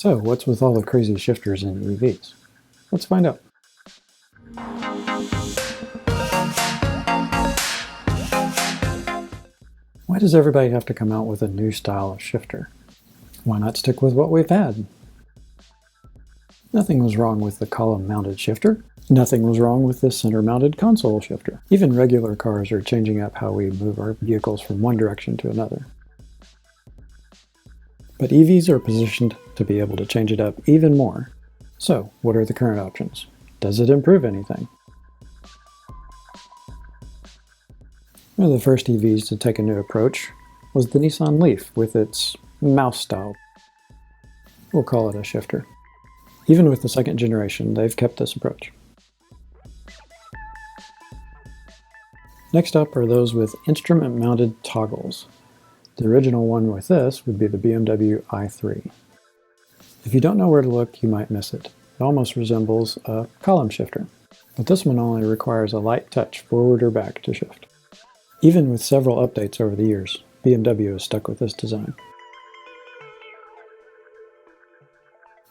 So, what's with all the crazy shifters in EVs? Let's find out. Why does everybody have to come out with a new style of shifter? Why not stick with what we've had? Nothing was wrong with the column-mounted shifter. Nothing was wrong with the center-mounted console shifter. Even regular cars are changing up how we move our vehicles from one direction to another. But EVs are positioned to be able to change it up even more. So, what are the current options? Does it improve anything? One of the first EVs to take a new approach was the Nissan Leaf with its mouse style. We'll call it a shifter. Even with the second generation, they've kept this approach. Next up are those with instrument-mounted toggles. The original one with this would be the BMW i3. If you don't know where to look, you might miss it. It almost resembles a column shifter, but this one only requires a light touch forward or back to shift. Even with several updates over the years, BMW is stuck with this design.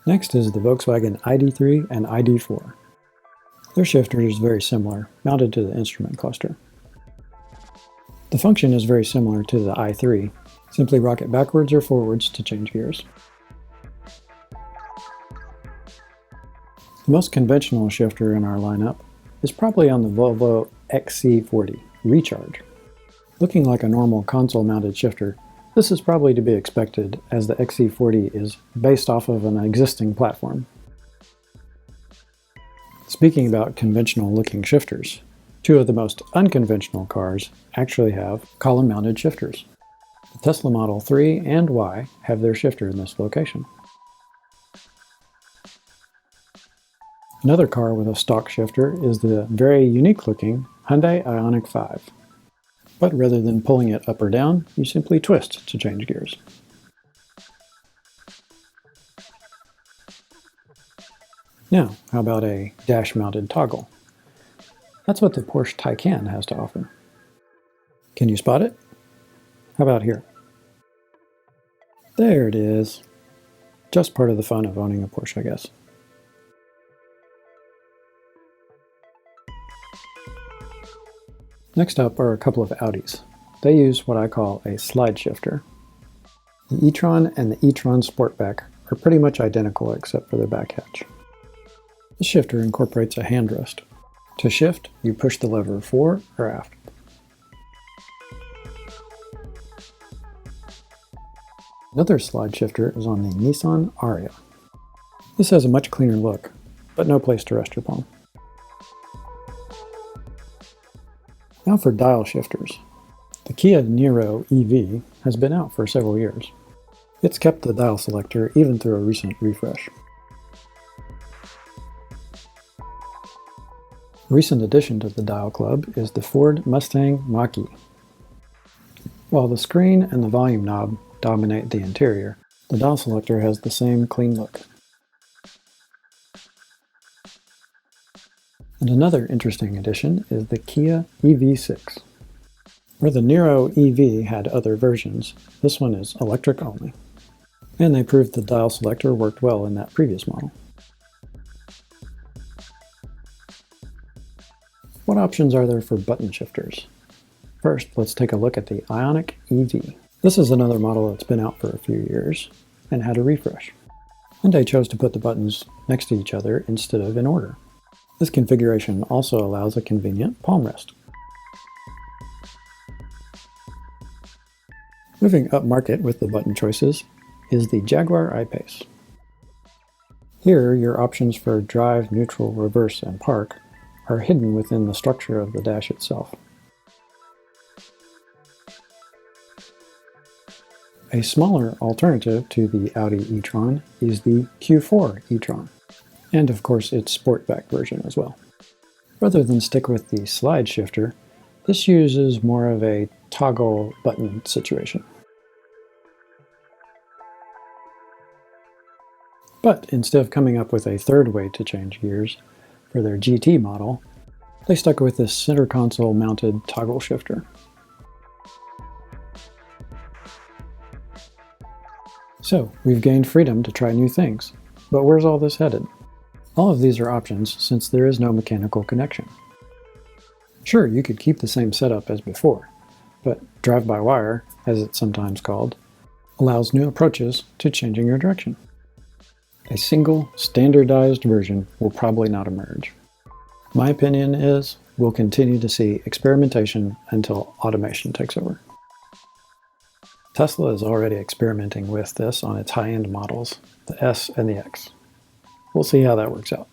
Next is the Volkswagen ID3 and ID4. Their shifter is very similar, mounted to the instrument cluster. The function is very similar to the i3. Simply rock it backwards or forwards to change gears. The most conventional shifter in our lineup is probably on the Volvo XC40 Recharge. Looking like a normal console-mounted shifter, this is probably to be expected as the XC40 is based off of an existing platform. Speaking about conventional-looking shifters, two of the most unconventional cars actually have column-mounted shifters. The Tesla Model 3 and Y have their shifter in this location. Another car with a stock shifter is the very unique-looking Hyundai Ioniq 5. But rather than pulling it up or down, you simply twist to change gears. Now, how about a dash-mounted toggle? That's what the Porsche Taycan has to offer. Can you spot it? How about here? There it is. Just part of the fun of owning a Porsche, I guess. Next up are a couple of Audis. They use what I call a slide shifter. The E-Tron and the E-Tron Sportback are pretty much identical except for their back hatch. The shifter incorporates a hand rest. To shift, you push the lever fore or aft. Another slide shifter is on the Nissan Ariya. This has a much cleaner look, but no place to rest your palm. Now for dial shifters. The Kia Niro EV has been out for several years. It's kept the dial selector even through a recent refresh. A recent addition to the dial club is the Ford Mustang Mach-e. While the screen and the volume knob dominate the interior, the dial selector has the same clean look. And another interesting addition is the Kia EV6. Where the Niro EV had other versions, this one is electric only. And they proved the dial selector worked well in that previous model. What options are there for button shifters? First, let's take a look at the Ioniq EV. This is another model that's been out for a few years and had a refresh. Hyundai chose to put the buttons next to each other instead of in order. This configuration also allows a convenient palm rest. Moving up market with the button choices is the Jaguar I-Pace. Here, your options for drive, neutral, reverse, and park are hidden within the structure of the dash itself. A smaller alternative to the Audi e-tron is the Q4 e-tron. And of course its Sportback version as well. Rather than stick with the slide shifter, this uses more of a toggle button situation. But instead of coming up with a third way to change gears for their GT model, they stuck with this center console mounted toggle shifter. So, we've gained freedom to try new things. But where's all this headed? All of these are options since there is no mechanical connection. Sure, you could keep the same setup as before, but drive-by-wire, as it's sometimes called, allows new approaches to changing your direction. A single, standardized version will probably not emerge. My opinion is we'll continue to see experimentation until automation takes over. Tesla is already experimenting with this on its high-end models, the S and the X. We'll see how that works out.